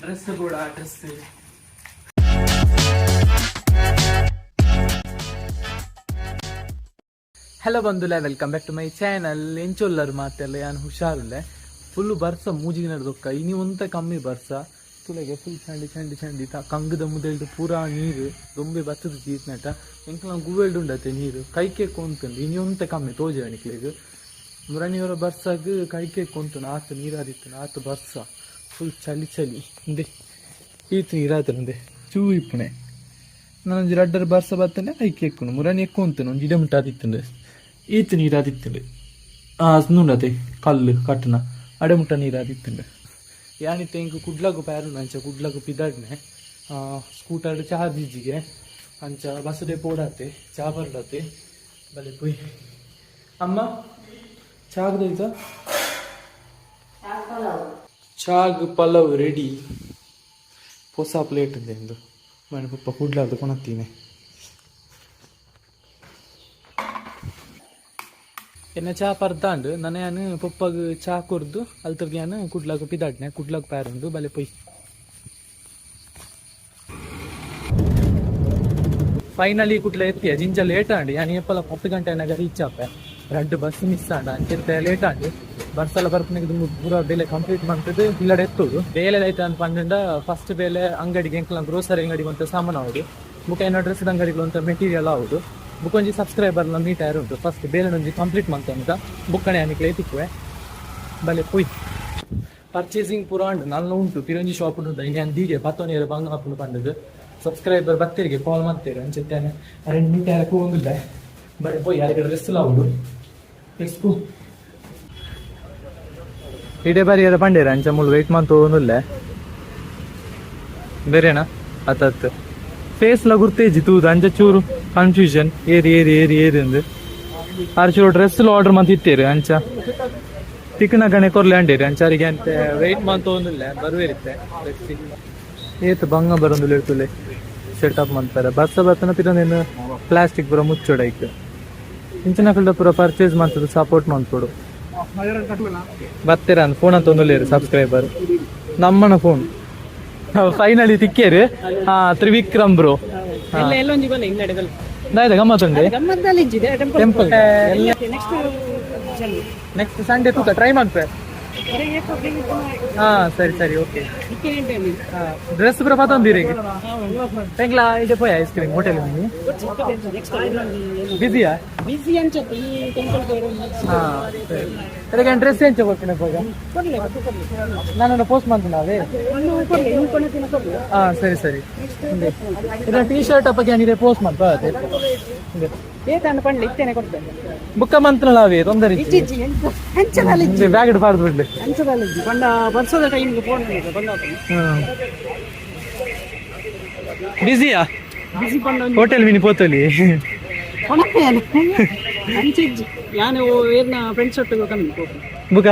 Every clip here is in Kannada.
ಡ್ರೆಸ್ ಕೂಡ ಡ್ರೆಸ್. ಹಲೋ ಬಂಧುಲೆ, welcome back to my channel. ಎಂಚೊಲ್ಲರು ಮಾತೆಲ್ಲ ಯಾನು ಹುಷಾರುಲ್ಲೆ. ಫುಲ್ ಬರ್ಸ ಮೂಜಿಗೆ ನಡೆದೊಕ್ಕ ಇನಿ ಒಂತ ಕಮ್ಮಿ ಬರ್ಸ ತುಲೆಗೆ ಫುಲ್ ಚಂಡಿ ಚಂಡಿ ಚಂಡಿ ಕಂಗದ ಮುದೆಲ್ದು ಪೂರಾ ನೀರು ದೊಂಬೆ ಬತ್ತದ ತೀರ್ನಟ ಎಂಕಲ ಗುವೆಲ್ಡು ಉಂಡತೆ ನೀರು ಕೈಕೆ ಕೊಂತಂದು ಇನಿ ಒಂತ ಕಮ್ಮಿ ತೋಜ ಅಣಿಕ್ಲಿಗೆ ಮುರಣಿಯವರ ಬರ್ಸಾಗ ಕೈಕೆ ಕೊಂತನು ಆತ ನೀರಾದಿತ್ತನು ಆತ ಬರ್ಸ ಫುಲ್ ಚಳಿ ಚಳಿ ಹಿಂದೆ ಈತ ನೀರಾತಂದೆ ಚೂ ಇಪ್ಪಣೆ ನಾನು ರಡ್ಡರ ಬರ್ಸ ಬತ್ತನೆ ಕೈಕೆ ಎಕ್ಕುನು ಮುರಣಿ ಎಕ್ಕೊಂತನು ಒಂದು ಗಿಡ ಮುಟ್ಟಾದಿತ್ತಂಡೆ ಈತ ನೀರಾದಿತ್ತಂಡೆ ನುಂಡತೆ ಕಲ್ಲು ಕಟ್ಟನ ಅಡೆಮುಟ್ಟ ನೀರಾದಿತ್ತಂಡೆ ಯಾನಿತ್ತೆ ಇಂಕ ಕುಡ್ಲಗು ಪ್ಯಾರು ಅಂಚ ಕುಡ್ಲಗು ಪಿದಾಡ್ನೆ ಸ್ಕೂಟರ್ ಚಾರ್ಜ್ ಇಜ್ಜಿಗೆ ಅಂಚ ಬಸಡೆ ಪೋಡಾತೆ ಚಾ ಬರ್ಡತೆ ಬಲೆ ಪೊಯ್ ಅಮ್ಮ ಚಾಗ್ದೈತ ಚಾಗ್ ಪಲಾವ್ ರೆಡಿ ಹೊಸ ಪ್ಲೇಟ್ ಎಂದು ಮನೆ ಪಪ್ಪ ಕುಡ್ಲಾರ್ದು ಕೊಣತ್ತೀನಿ ಎನ್ನ ಚಾ ಪರ್ದಾಂಡು ನಾನು ಪಪ್ಪಗ ಚಾ ಕೊರ್ದು ಅಲ್ತರ್ಗೆ ನಾನು ಕುಡ್ಲಾಗ ಪಿದಾಡ್ನೆ ಕುಡ್ಲಾಗ ಪ್ಯಾರುಂಡು ಬಲೆ ಪೊಯ್ ಫೈನಲಿ ಕುಡ್ಲ ಎತ್ತಿಯ ಜಿಂಜ ಲೇಟ್ ಆಂಡಿ ನಾನು ಎಪ್ಪಲ 10 ಗಂಟೆನಾಗ ರೀಚ್ ಆಪೆ 2 ಬಸ್ ಮಿಸ್ ಆಂಡ ಅಂಚೆ ಲೇಟ್ ಆಂಡಿ ಬರ್ಸಲ ಬರ್ಪನಿಗೆ ಪೂರ ಬೇಲೆ ಕಂಪ್ಲೀಟ್ ಮಾಡ್ತದೆ ಇಲ್ಲಡೆ ಎತ್ತೋದು ಬೇಲೆ ಆಯ್ತು ಅಂತ ಪಂಡ ಫಸ್ಟ್ ಬೇಲೆ ಅಂಗಡಿಗೆ ಎಂಕಲ ಗ್ರೋಸರಿ ಅಂಗಡಿಗೆ ಅಂತ ಸಾಮಾನು ಹೌದು ಮುಖ ಏನೋ ಡ್ರೆಸ್ದ ಅಂಗಡಿಗಳು ಅಂತ ಮೆಟೀರಿಯಲ್ ಹೌದು ಬುಕ್ಕೊಂಜಿ ಸಬ್ಸ್ಕ್ರೈಬರ್ನ ಮೀಟ್ ಯಾರು ಉಂಟು ಫಸ್ಟ್ ಬೇಲೆನೊಂಜಿ ಕಂಪ್ಲೀಟ್ ಮಾಡ್ತಾ ಬುಕ್ಕಣೆ ಅನಿಕ್ಲೆ ತಿಕ್ಕುವೆ ಬಲೆ ಪೊಯ್ ಪರ್ಚೇಸಿಂಗ್ ಪೂರ ಉಂಟು ನನ್ನ ಉಂಟು ಪಿರಂಜಿ ಶಾಪ್ ಉಂಟು ಇನ್ನೇನು ದೀಗೆ ಪತ್ತೋನಿಯರು ಬಂಗ ಹಾಕೊಂಡು ಬಂದದ್ದು ಸಬ್ಸ್ಕ್ರೈಬರ್ ಬತ್ತೇರಿಗೆ ಕಾಲ್ ಮಾಡ್ತೇವೆ ಅಂಚೆತ್ತಾನೆ ಅರೆಂಡು ಮೀಟ್ ಯಾರಕ್ಕೂ ಹೋಗಿಲ್ಲ ಬಲೆ ಪೊಯ್ ಯಾರಿಗೆ ಡ್ರೆಸ್ ಎಲ್ಲ ಹೌದು ಎಷ್ಟು ಇಡೇ ಬಾರಿ ಯಾರ ಪಂಡೇರ ಅಂಚ ಮುಳ್ಳು ವೆಯ್ಟ್ ಮಾಡ್ತು ಒಂದಿಲ್ಲ ಬೇರೆನಾ ಅತ್ತ ಫೇಸ್ಲ ಗುರ್ತೇಜಿ ತೂದು ಅಂಚ ಚೂರು ಕನ್ಫ್ಯೂಷನ್ ಏರಿ ಅಂದು ಚೂರು ಡ್ರೆಸ್ ಆರ್ಡರ್ ಮಂತ್ ಇತ್ತೇರಿ ಅಂಚ ತಿಕ್ಕನ ಗಣೆ ಕೊರ್ಲೆ ಅಂಡೇರಿ ಅಂಚಾರಿಗೆ ಅಂತ ವೆಯ್ಟ್ ಮಾಡ್ತು ಒಂದಿಲ್ಲ ಬರುವಿರುತ್ತೆ ಏತು ಬಂಗ ಬರೋದಿಲ್ಲ ಇರ್ತಲೆ ಸೆಟಪ್ ಮಾಡ್ತಾರೆ ಬರ್ತನ ತಿನ್ನೋದೇನು ಪ್ಲಾಸ್ಟಿಕ್ ಪೂರ ಮುಚ್ಚೋಡ ಇತ್ತು ಇಂಚಿನ ಫಿಲ್ಡ ಪೂರ ಪರ್ಚೇಸ್ ಮಾಡ್ತದೆ ಸಪೋರ್ಟ್ ಮಾಡ್ಕೊಡು ಬರ್ತೀರ ಅಂತ ಫೋನ್ ಅಂತ ಒಂದಿಲ್ಲ ಸಬ್ಸ್ಕ್ರೈಬರ್ ನಮ್ಮನ ಫೋನ್ ಫೈನಲಿ ತಿಕ್ಕೇರಿ ತ್ರಿವಿಕ್ರಮ್ ಬ್ರೋ ಗಮ್ಮತ್ತುಂಡೆ ಟೆಂಪಲ್ ನೆಕ್ಸ್ಟ್ ಸಂಡೇ ತೂಕ ಟ್ರೈ ಮಾಡ್ತೇವೆ ಸರಿ ಓಕೆ ಡ್ರೆಸ್ ಪೂರ ಪತ್ತೊಂದಿರಿ ಎಂಗ್ಲ ಇದೆ ಪೋಯ ಐಸ್ ಕ್ರೀಮ್ ಹೋಟೆಲ್ ಬಿಸಿಯಾ ಅದಕ್ಕೆ ಡ್ರೆಸ್ ಎಂಚ ಕೊಡ್ತೀನಿ ಹೋಗ ನಾನು ಪೋಸ್ಟ್ ಮಾಡ್ತೀನಿ ಅದೇ ಸರಿ ಇದು ಟೀ ಶರ್ಟ್ ಅಪ್ಪಗೆ ಏನಿದೆ ಪೋಸ್ಟ್ ಮಾಡ್ತಾ ಬುಕ್ಕ ಮಂತ್ರಲ್ಲ ಅವೇ ತೊಂದರೆ ಬ್ಯಾಗ್ ಬಾರ್ದು ಬಿಡ್ಲಿ ಬಿಸಿಯಾ ಹೋಟೆಲ್ ಮಿನಿ ಪೋತಲಿ ಬುಕ್ಕ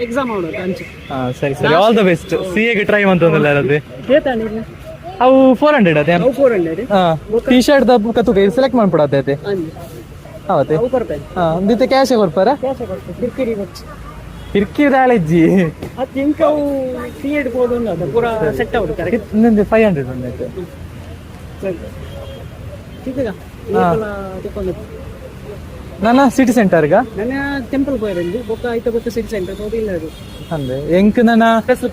ಎಕ್ಸಾಮ್ ಸರಿ ಆಲ್ ದ ಬೆಸ್ಟ್ ಸಿಎಗೆ ಟ್ರೈ ಮಾಡ್ತಂದಲ್ಲ ಯಾರದ್ದು ಅವು 400 ಅದೇ ಟೀ ಶರ್ಟ್ ಬುಕ್ಕ ತೂಕ ಸೆಲೆಕ್ಟ್ ಮಾಡ್ಬಿಡತ್ತೆ ಹೌದೇ ಒಂದಿತ್ತೆ ಕ್ಯಾಶ್ ಕೊಡ್ಪಾರ ಕಿರ್ಕಿರಿ ಆಳೆಜ್ಜಿ 500 ಒಂದಾಯ್ತು ನನ್ನ ಸಿಟಿ ಸೆಂಟರ್ಗ ಟೆಂಪಲ್ ಹೋಯ್ರಲ್ಲಿ ಸಿಟಿ ಸೆಂಟರ್ ಅಂದ್ರೆ ಎಂಕ್ ನನ್ನ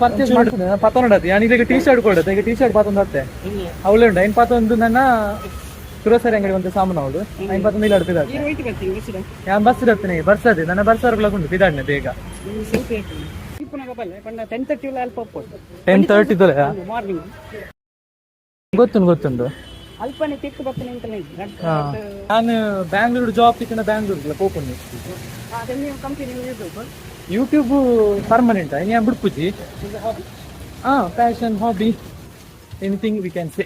ಪರ್ಚೇಸ್ ಮಾಡ್ತೀನಿ ಪತ್ತೊಂಡತ್ತೆ ಈಗ ಟೀ ಶರ್ಟ್ ಕೊಡತ್ತೆ ಈಗ ಟೀ ಶರ್ಟ್ ಪತ್ತೊಂದತ್ತೆ ಅವಳು ಉಂಟು ಐನ್ ಪತ್ತೊಂದು ನನ್ನ ಗ್ರೋಸರಿ ಅಂಗಡಿ ಒಂದು ಸಾಮಾನು ಹೌದು ಐನ್ ಪತ್ತೊಂದು ಇಲ್ಲ ಪಿದಾಡ್ ನಾನು ಬಸ್ ಇರ್ತೀನಿ ಬರ್ಸದೆ ನನ್ನ ಬರ್ಸರ್ಗುಂಟು ಪಿದಾಡ್ನೆ ಬೇಗ 10:30 ಗೊತ್ತುಂಟು ನಾನು ಬ್ಯಾಂಗ್ಳೂರು ಜಾಬ್ ತಿಕ್ಕಿನ ಬ್ಯಾಂಗ್ಳೂರ್ಗೆ ಹೋಗ್ಕೊಂಡು ಯೂಟ್ಯೂಬ್ ಪರ್ಮನೆಂಟ್ ಏನು ಬಿಡ್ಪುಜಿ passion hobby anything we can say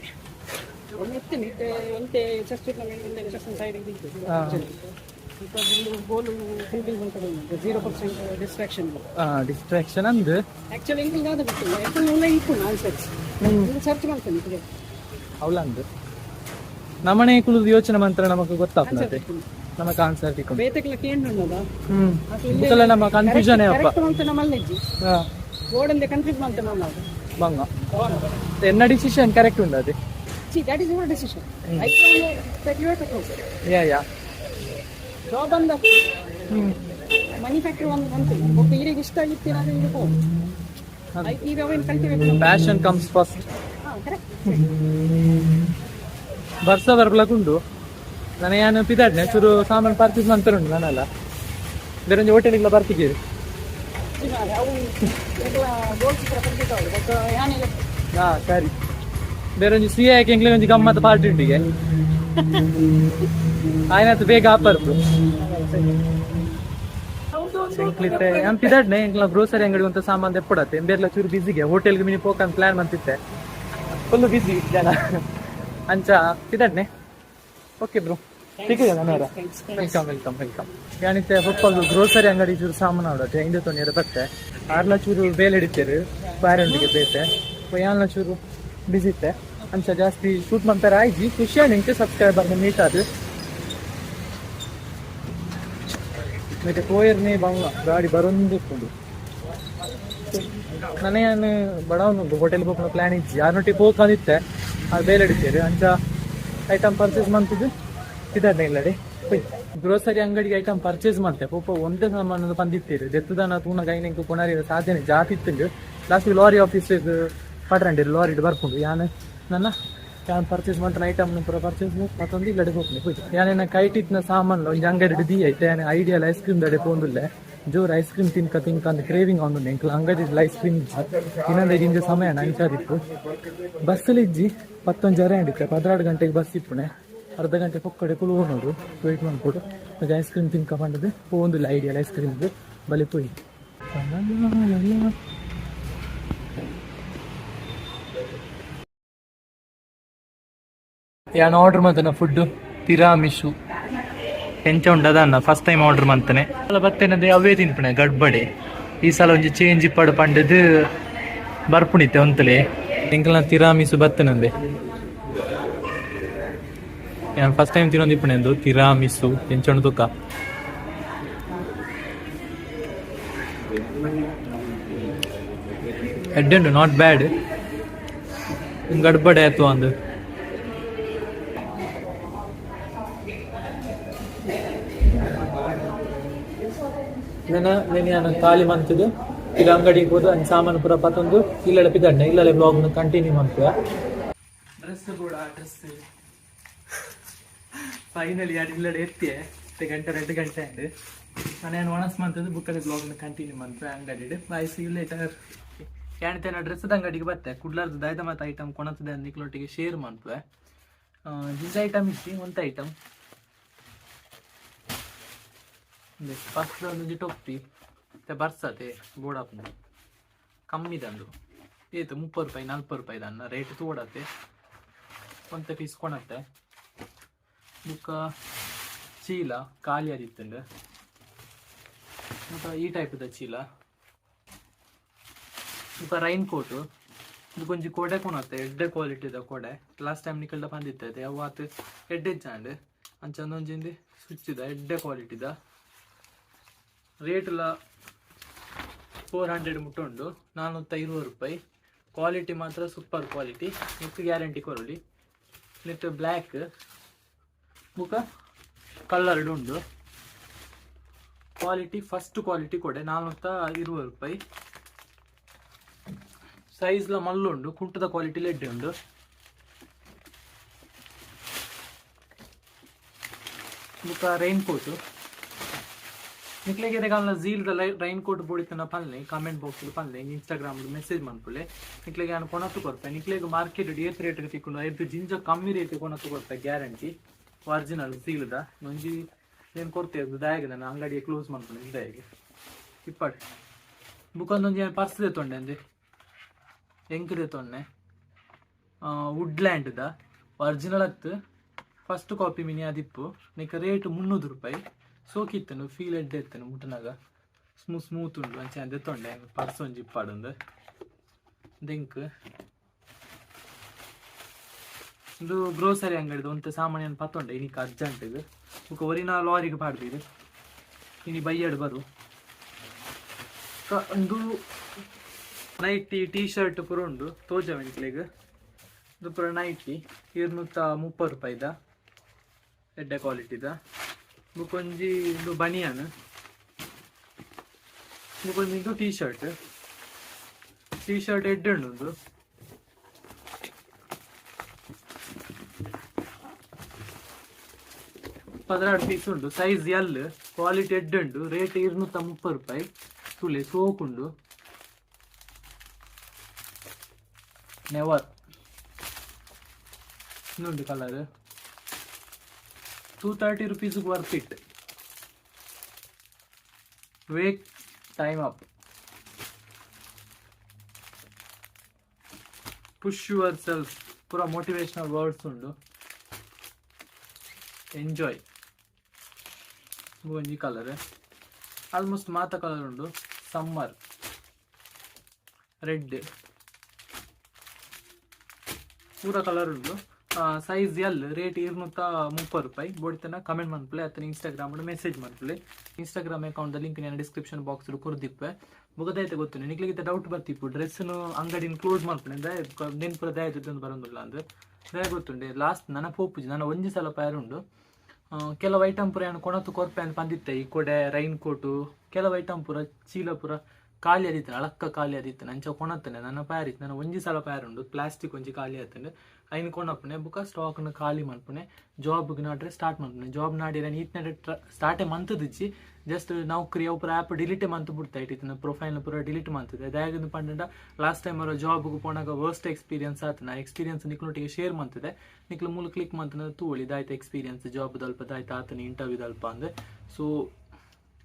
distraction ಅಂದ್ರೆ ಅವಳ ಅಂದು ನಮ್ಮನೆ ಕುಳಿದು ಯೋಚನೆ ಮಂತ್ರ ನಮಗೆ ಗೊತ್ತಾಗ್ತದೆ ನಮಗೆ ಆನ್ಸರ್ ನಮ್ಮ ಕನ್ಫ್ಯೂಷನ್ ಅಪ್ಪ ಬೋರ್ಡ್ ಕನ್ಫ್ಯೂಸ್ ಮಾಡ್ತೇನೆ ಬಂಗ ಎನ್ನ ಡಿಸಿಷನ್ ಕರೆಕ್ಟ್ ಉಂಡು ಅದು. See, that is your decision. I can that you have to close. Yeah Job and the manufacturer one thing. Okay, ಈಗ ಇಷ್ಟ ಆಗಿತ್ತು ನಾನು ಇದು ಹೋಗಿ. ಈಗ ಅವೇನು cultivate passion comes first. Correct. ವರ್ಷ ಬರ್ಲಕ್ಕುಂಡು ನಾನು ಏನು ಪಿದಾಡ್ನೆ ಚೂರು ಸಾಮಾನು ಪರ್ಚೇಸ್ ಮಾಡ್ತಾರುಂಡು ನಾನಲ್ಲ ಬೇರೆ ಒಂದು ಹೋಟೆಲಿಗೆಲ್ಲ ಬರ್ತಿದ್ದೀರಿ. ಹಾಂ ಸರಿ ಬೇರೆ ಒಂದು ಸಿಹಿ ಹಾಕಿ ಎಂಗ್ಲೇ ಒಂದು ಗಮ್ಮತ್ತು ಪಾರ್ಟಿ ಉಂಟಿಗೆ ಆಯ್ನತ್ತು ಬೇಗ ಆಪರ್ದು ಎಂಕ್ಲಿತ್ತೆ ನಾನು ಪಿದಾಡ್ನೆ ಎಂಕ್ಲ ಗ್ರೋಸರಿ ಅಂಗಡಿ ಅಂತ ಸಾಮಾನು ತೆಪ್ಪಡತ್ತೆ ಬೇರೆಲ್ಲ ಚೂರು ಬಿಸಿಗೆ ಹೋಟೆಲ್ಗೆ ಮಿನಿ ಹೋಗಂತ ಪ್ಲಾನ್ ಮಾಡ್ತಿದ್ದೆ ಫುಲ್ಲು ಬಿಸಿ ಜನ ಅಂಚ ಪಿದಾಡ್ನೆ. ಓಕೆ ಬ್ರೋ ಸಿಕ್ಕಿದೆ ನಾನೇರ ವೆಲ್ಕಮ್ ಯಾನಿತ್ತೆ ಹೊಪ್ಪಲ್ಲು ಗ್ರೋಸರಿ ಅಂಗಡಿ ಚೂರು ಸಾಮಾನು ಆಡತ್ತೆ ಹಿಂದೆ ತೊಂದರೆ ಬತ್ತೆ ಆರ್ಲ ಚೂರು ಬೇಲೆ ಹಿಡಿತೇರು ಬಾರೊಂದಿಗೆ ಬೇತೆ ಯಾನ್ಲ ಚೂರು ಬಿಸಿ ಇತ್ತೆ ಅಂಚ ಜಾಸ್ತಿ ಶೂಟ್ ಮಾಡ್ತಾರೆ ಆಯ್ಜಿ ಖುಷಿ ನಿಂಗೆ ಸಬ್ಸ್ಕ್ರೈಬರ್ ಮೀಟ್ ಆದ್ರೆ ಮತ್ತೆ ಪೋಯರ್ನೇ ಬಂಗ ಗಾಡಿ ಬರೋಂದಿಕ್ಕೊಂಡು ನಾನು ಬಡವನು ಹೋಟೆಲ್ ಹೋಗ್ಕೊಂಡು ಪ್ಲಾನ್ ಇಜ್ಜಿ ಯಾರೊಟ್ಟಿಗೆ ಹೋಗ್ಕೊಂಡಿತ್ತೆ ಅದು ಬೇಲೆ ಹಿಡಿತೇರು ಅಂಚ ಐಟಮ್ ಪರ್ಚೇಸ್ ಮಾಡ್ತಿದ್ದು ಇದ್ದಾನೆ ಇಲ್ಲಡಿ ಗ್ರೋಸರಿ ಅಂಗಡಿಗೆ ಐಟಮ್ ಪರ್ಚೇಸ್ ಮಾಡ್ತೆ ಪೋಪ ಒಂದೇ ಸಾಮಾನು ಬಂದಿತ್ತೀರಿ ದೆತ್ತದನ ತೂನ ಗೈನಿಂಗ್ ಪುನರಿ ಸಾಧ್ಯನೆ ಜಾತಿ ಇತ್ತಂಡು ಲಾಸ್ಟ್ ಲಾರಿ ಆಫೀಸಿಗೆ ಪಡ್ರಂಡಿರಿ ಲಾರಿ ಬರ್ಕೊಂಡು ನನ್ನ ಪರ್ಚೇಸ್ ಮಾಡ್ತಾನೆ ಐಟಮ್ ಪೂರ ಪರ್ಚೇಸ್ ಮತ್ತೊಂದು ಇಲ್ಲಡೆ ಹೋಗ್ನಿ ಯಾನೇನ ಕೈಟಿತ್ನ ಸಾಮಾನು ಒಂದು ಅಂಗಡಿ ದಿ ಐತೆ ಐಡಿಯಲ್ ಐಸ್ ಕ್ರೀಮ್ ದಡೆ ಪೋಂದಿಲ್ಲ ಜೋರು ಐಸ್ ಕ್ರೀಮ್ ತಿನ್ಕ ಅಂದ್ ಕ್ರೇವಿಂಗ್ ಅವನು ಎಂಕ್ಲ ಅಂಗಡಿ ಐಸ್ ಕ್ರೀಮ್ ಇನ್ನೊಂದು ಇಂಜ ಸಮಯ ಅಂಚಾದಿತ್ತು ಬಸ್ಸಲ್ಲಿ ಇಜ್ಜಿ 11 ಜರ ಹಿಡಿತೆ 16 ಗಂಟೆಗೆ ಬಸ್ ಇಪ್ಪುಣೆ ಅರ್ಧ ಗಂಟೆ ಪೊಕ್ಕಡೆ ಕುಲು ನೋಡು ವೆಯ್ಟ್ ಮಾಡ್ಕೊಡು ಮತ್ತೆ ಐಸ್ ಕ್ರೀಮ್ ತಿನ್ಕ ಬಂದದ್ದು ಪೋಂದಿಲ್ಲ ಐಡಿಯಲ್ ಐಸ್ ಕ್ರೀಮ್ದು ಬಲಿ ಪೋಯಿ ಯಾನು ಆರ್ಡರ್ ಮಾಡ್ತಾನೆ ಫುಡ್ ತಿರಾಮಿಸು ಎಂಚ ಉಂಟದನ್ನ ಫಸ್ಟ್ ಟೈಮ್ ಆರ್ಡರ್ ಮಾಡ್ತಾನೆ ಬರ್ತೇನೆ ಅವೇ ತಿನ್ಪಣೆ ಗಡ್ಬಡೆ ಈ ಸಲ ಒಂಜಿ ಚೇಂಜ್ ಇಪ್ಪಡು ಪಂಡದು ಬರ್ಪುಣಿತ್ತೆ ಒಂತಲೇ ಎಂಕಲ್ನ ತಿರಾಮಿಸು ಬರ್ತೇನೆ ನಾನು ಫಸ್ಟ್ ಟೈಮ್ ತಿನ್ನೋದು ಇಪ್ಪಣೆಂದು ತಿರಾಮಿಸು ಎಂಚೊಂಡು ತುಕ್ಕ ಎಡ್ಡುಂಡು ನಾಟ್ ಬ್ಯಾಡ್ ಗಡ್ಬಡೆ ಆಯ್ತು ಅಂದು ನಾನು ಖಾಲಿ ಮಾಡ್ತಿದ್ದು ಈಗ ಅಂಗಡಿಗೆ ಹೋದು ಅಂದ್ ಸಾಮಾನು ಪೂರ ಪತ್ತೊಂದು ಇಲ್ಲೆಲ್ಲ ಪಿದಣ್ಣೆ ಇಲ್ಲೆಲ್ಲ ಬ್ಲಾಗ್ನ ಕಂಟಿನ್ಯೂ ಮಾಡ್ತೀವ ಡ್ರೆಸ್ ಕೂಡ ಡ್ರೆಸ್ ಫೈನಲಿ ಯಾರು ಇಲ್ಲಡೆ ಎತ್ತಿಯೆ 2 ಗಂಟೆ ಅಂಡ್ ನಾನು ಒಣಸ್ ಮಾಡ್ತಿದ್ದು ಬುಕ್ಕಲ್ಲಿ ಬ್ಲಾಗ್ನ ಕಂಟಿನ್ಯೂ ಮಾಡ್ತೀವಿ ಅಂಗಡಿ ಬಾಯ್ ಸಿ ಯು ಲೇಟರ್ ಯಾಣಿತೇನೆ ಡ್ರೆಸ್ದ ಅಂಗಡಿಗೆ ಬರ್ತೆ ಕುಡ್ಲಾರ್ದು ದಾಯ್ದ ಮತ್ತು ಐಟಮ್ ಕೊಣತದೆ ನಿಕ್ಲೊಟ್ಟಿಗೆ ಶೇರ್ ಮಾಡ್ತೇವೆ ಜಿಸ್ ಐಟಮ್ ಇತ್ತು ಒಂದು ಐಟಮ್ ಫಸ್ಟ್ ಒಂದು ಟೊಪ್ಪಿ ಮತ್ತೆ ಬರ್ಸತೆ ಬೋಡಾಪು ಕಮ್ಮಿ ದಂಡು ಏತು 30 ರೂಪಾಯಿ 40 ರೂಪಾಯಿ ದನ್ನ ರೇಟ್ ತೋಡತ್ತೆ ಒಂತ ಪೀಸ್ ಕೊಣತ್ತೆ ಬುಕ್ಕ ಚೀಲ ಖಾಲಿ ಆದಿತ್ತಂಡು ಮತ್ತು ಈ ಟೈಪ್ದ ಚೀಲ ಬುಕ್ಕ ರೈನ್ ಕೋಟು ಇದು ಕೊಂಚ ಕೊಡೆ ಕೊಣತ್ತೆ ಎಡ್ಡೆ ಕ್ವಾಲಿಟಿದ ಕೊಡೆ ಲಾಸ್ಟ್ ಟೈಮ್ ನಿಕಲ್ದ ಬಂದಿತ್ತೈತೆ ಅವತ್ತು ಎಡ್ಡೆ ಚಾಂಡ್ ಅಂಚಂದೊಂಜಿಂದು ಸ್ವಿಚ್ಚಿದ ಎಡ್ಡೆ ಕ್ವಾಲಿಟಿದ ರೇಟ್ಲ 400 ಮುಟ್ಟುಂಡು 420 ರೂಪಾಯಿ ಕ್ವಾಲಿಟಿ ಮಾತ್ರ ಸೂಪರ್ ಕ್ವಾಲಿಟಿ ನೆಕ್ಸ್ಟ್ ಗ್ಯಾರಂಟಿ ಕೊರಲಿ ನೆಕ್ಸ್ಟ್ ಬ್ಲ್ಯಾಕ್ ಬುಕ ಕಲರ್ಡ್ ಉಂಡು ಕ್ವಾಲಿಟಿ ಫಸ್ಟ್ ಕ್ವಾಲಿಟಿ ಕೊಡೆ 420 ರೂಪಾಯಿ ಸೈಜ್ಲ ಮಲ್ಲುಂಡು ಕುಂಟದ ಕ್ವಾಲಿಟಿ ಲೆಡ್ಡೆ ಉಂಡು ಬುಕ ರೈನ್ ಕೋಟು ನಿಕ್ಲೆಗೆ ಕಾಲ ಝೀಲ್ದ ರೈನ್ ಕೋಟ್ ಬೋಡಿತನ ಪಲ್ಲೆ ಕಾಮೆಂಟ್ ಬಾಕ್ಸ್ ಪಲ್ಲೆ ಇನ್ಸ್ಟಾಗ್ರಾಮ್ ಮೆಸೇಜ್ ಮಾಡ್ಕೊಳ್ಳಿ ನಿಕ್ಲೆಗೆ ನಾನು ಕೊನತ್ತು ಕೊಡ್ಪೆ ನಿಕ್ಲೆಗೆ ಮಾರ್ಕೆಟ್ ಏತ್ ರೇಟ್ಗೆ ತಿಕ್ಕೊಂಡು ಐದು ಜಿಂಜ ಕಮ್ಮಿ ರೇಟ್ ಕೊನತ್ತು ಕೊಡ್ಪೆ ಗ್ಯಾರಂಟಿ ಒರಿಜಿನಲ್ ಝೀಲ್ದ ಒಂಜಿ ಏನು ಕೊಡ್ತೇವೆ ದಾಯಾಗ ನಾನು ಅಂಗಡಿಗೆ ಕ್ಲೋಸ್ ಮಾಡ್ಕೊಂಡು ದಾಯಿಗೆ ಇಪ್ಪಡು ಬುಕ್ಕೊಂದೊಂದು ಪರ್ಸ್ ತೊಂಡೆ ಅಂದೆ ಎಂಕ್ರೆ ತೊಂಡೆ ವುಡ್ಲ್ಯಾಂಡ್ದ ಒರಿಜಿನಲ್ ಹತ್ತು ಫಸ್ಟ್ ಕಾಪಿ ಮಿನಿ ಅದಿಪ್ಪು ನಿಕ್ಕ ರೇಟ್ 300 ರೂಪಾಯಿ ಸೋಕಿತ್ತನು ಫೀಲ್ ಎಡ್ಡೆ ಇತ್ತನು ಮುಟ್ಟನಾಗ ಸ್ಮೂತ್ ಉಂಡು ಅಂಚೆ ಅಂದೆ ತೊಂಡೆ ಪರ್ಸ್ ಒಂಜಿ ಇಪ್ಪಾಡೊಂದು ದೆಂಕ್ ಒಂದು ಗ್ರೋಸರಿ ಅಂಗಡಿದು ಒಂತೆ ಸಾಮಾನ್ಯನ ಪತ್ತೊಂಡೆ ಇನಿಕ ಅರ್ಜೆಂಟಿಗೆ ಬುಕ್ಕ ಒರಿನ ಲಾರಿಗೆ ಪಾಡ್ಬೀರಿ ಇನಿ ಬೈಯಡ್ ಬರು ಒಂದು ನೈಟಿ ಟೀ ಶರ್ಟ್ ಪೂರ ಉಂಡು ತೋಜವೆಂಟ್ಲೆಗ್ ಇದು ಪೂರ ನೈಟಿ 230 ರೂಪಾಯಿದ ಎಡ್ಡೆ ಕ್ವಾಲಿಟಿದ ಬುಕೊಂಜಿ ಇದು ಬನಿಯನ್ ಬುಕೊಂಜಿ ಇದು ಟೀ ಶರ್ಟ್ ಎಡ್ಡೆ ಉಂಡು 16 ಪೀಸ್ ಉಂಡು ಸೈಜ್ ಎಲ್ ಕ್ವಾಲಿಟಿ ಎಡ್ಡೆ ಉಂಡು ರೇಟ್ 230 ರೂಪಾಯಿ ತುಲೆ ಸೋಕ್ ಉಂಡು ನೆವರ್ ಇನ್ನೊಂದು colour 230 rupees worth it wake time up push yourself ಪೂರ ಮೋಟಿವೇಶನಲ್ ವರ್ಡ್ಸ್ ಉಂಡು ಎಂಜಾಯ್ ಒಂಜಿ ಕಲರ್ ಆಲ್ಮೋಸ್ಟ್ ಮಾತ ಕಲರ್ ಉಂಡು ಸಮ್ಮರ್ ರೆಡ್ ಪೂರ ಕಲರ್ ಉಂಡು ಸೈಜ್ ಎಲ್ ರೇಟ್ 230 ರೂಪಾಯಿ ಬೋಡಿತನ ಕಮೆಂಟ್ ಮಾಡ್ಪಲೆ ಅಥವಾ ಇನ್ಸ್ಟಾಗ್ರಾಮ್ ಮೆಸೇಜ್ ಮಾಡ್ಪಲೆ ಇನ್ಸ್ಟಾಗ್ರಾಮ್ ಅಕೌಂಟ್ ಲಿಂಕ್ ನಾನು ಡಿಸ್ಕ್ರಿಪ್ಷನ್ ಬಾಕ್ಸ್ ಕೊರ್ದಿಪ್ಪೆ ಮುಗದೈತೆ ಗೊತ್ತು ನಿಕ್ಲಿಗೆ ಡೌಟ್ ಬರ್ತಿಪ್ಪು ಡ್ರೆಸ್ನು ಅಂಗಡಿನ ಕ್ಲೋಸ್ ಮಾಡ್ಪಣೆ ನೆನ್ಪುರ ದಯದ್ದು ಬರೋದಿಲ್ಲ ಅಂದ್ರೆ ದಯ ಗೊತ್ತುಂಡೆ ಲಾಸ್ಟ್ ನನ್ನ ಪೋಪುಜಿ ನನ್ನ ಒಂಜಿ ಸಲ ಪ್ಯಾರ್ ಉಂಡು ಕೆಲವು ಐಟಮ್ ಪೂರ ಏನು ಕೊಣತು ಕೊರ್ಪೆ ಅಂತ ಬಂದಿತ್ತೆ ಈ ಕೊಡೆ ರೈನ್ ಕೋಟು ಕೆಲವು ಐಟಮ್ ಪೂರ ಚೀಲ ಪೂರ ಖಾಲಿ ಆದಿತ್ತು ಅಳಕ್ಕ ಖಾಲಿ ಆದಿತ್ತು ನಂಚ ಕೊಣತ್ತನೆ ನನ್ನ ಪ್ಯಾರ್ ಇತ್ತು ನನ್ನ ಒಂಜಿ ಸಲ ಪ್ಯಾರ್ ಉಂಡು ಪ್ಲಾಸ್ಟಿಕ್ ಒಂಜಿ ಖಾಲಿ ಆಯ್ತಂಡೆ ಐನ್ ಕೊಣಪ್ಪನೆ ಬುಕ್ಕ ಸ್ಟಾಕ್ನ ಖಾಲಿ ಮಾಡ್ಪಣೆ ಜಾಬ್ಗೆ ನಾಡ್ರೆ ಸ್ಟಾರ್ಟ್ ಮಾಡ್ಪಣೆ ಜಾಬ್ ನಾಡಿ ನಾನು ಈತ್ನ ಸ್ಟಾರ್ಟೇ ಮಂತದಿಚ್ಚಿ ಜಸ್ಟ್ ನೌಕರಿ ಅವು ಪೂರ ಆ್ಯಪ್ ಡಿಲೀಟೇ ಮಂತ್ ಬಿಡ್ತಾ ಇಟ್ಟಿತ್ತು ನನ್ನ ಪ್ರೊಫೈಲ್ನ ಪೂರ ಡಿಲೀಟ್ ಮಾಡ್ತಿದ್ದೆ ಅದಾಗಿಂದು ಪಂಡ ಲಾಸ್ಟ್ ಟೈಮ್ ಅವರ ಜಾಬ್ಗೆ ಪೋಣಾಗ ವರ್ಸ್ಟ್ ಎಕ್ಸ್ಪೀರಿಯನ್ಸ್ ಆಯ್ತು ನಾ ಎಕ್ಸ್ಪೀರಿಯನ್ಸ್ ನಿಕ್ಲೊಟ್ಟಿಗೆ ಶೇರ್ ಮಾಡ್ತಿದ್ದೆ ನಿಕ್ಲು ಮೂಲ ಕ್ಲಿಕ್ ಮಾಡ್ತಾನೆ ತೂಳಿ ಇದಾಯ್ತು ಎಕ್ಸ್ಪೀರಿಯನ್ಸ್ ಜಾಬ್ ದಲ್ಪ ಆಯ್ತು ಆತನ ಇಂಟರ್ವ್ಯೂ ದಲ್ಪ ಅಂದ್ರೆ ಸೊ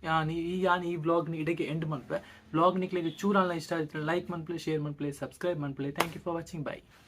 ಈ ವ್ಲಾಗ್ನ ಇಡಕ್ಕೆ ಎಂಡ್ ಮಾಡ್ಪೆ ವ್ಲಾಗ್ ನಿಕ್ಲಿಗೆ ಚೂರಲ್ಲ ಇಷ್ಟ ಆಯ್ತು ಲೈಕ್ ಮಾಡ್ಪ್ಲೆ ಶೇರ್ ಮಾಡ್ಪ್ಲೆ ಸಬ್ಸ್ಕ್ರೈಬ್ ಮಾಡ್ಪ್ಲೆ thank you for watching by